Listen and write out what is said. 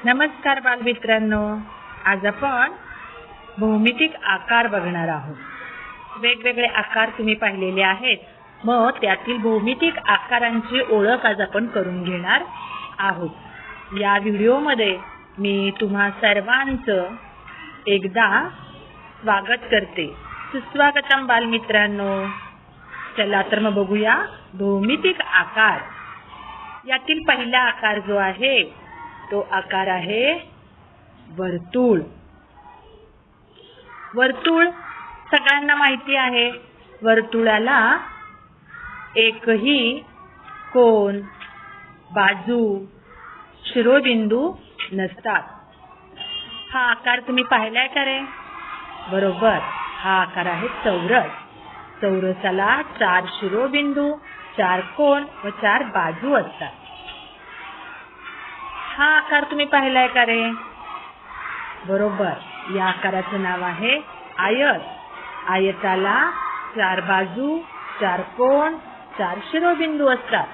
नमस्कार बालमित्रांनो, आज आपण भौमितिक आकार बघणार आहोत. वेगवेगळे आकार तुम्ही पाहिलेले आहेत. मग त्यातील भौमितिक आकारांची ओळख आज आपण करून घेणार आहोत. या व्हिडिओमध्ये मी तुम्हा सर्वांचं एकदा स्वागत करते. सुस्वागतम बालमित्रांनो. चला तर मग बघूया भौमितिक आकार. यातील पहिला आकार जो आहे तो आकार आहे वर्तुळ. वर्तुळ सगळ्यांना माहिती आहे. वर्तुळाला एकही कोन, बाजू, शिरोबिंदू नसतात. हा आकार तुम्ही पाहिलाय का रे? बरोबर, हा आकार आहे चौरस. चौरसाला 4 शिरोबिंदू, 4 कोन व 4 बाजू असतात. हा आकार तुम्ही पाहिलाय का रे? बरोबर, या आकाराचं नाव आहे आयत. आयताला 4 बाजू, 4 कोन, 4 शिरोबिंदू असतात.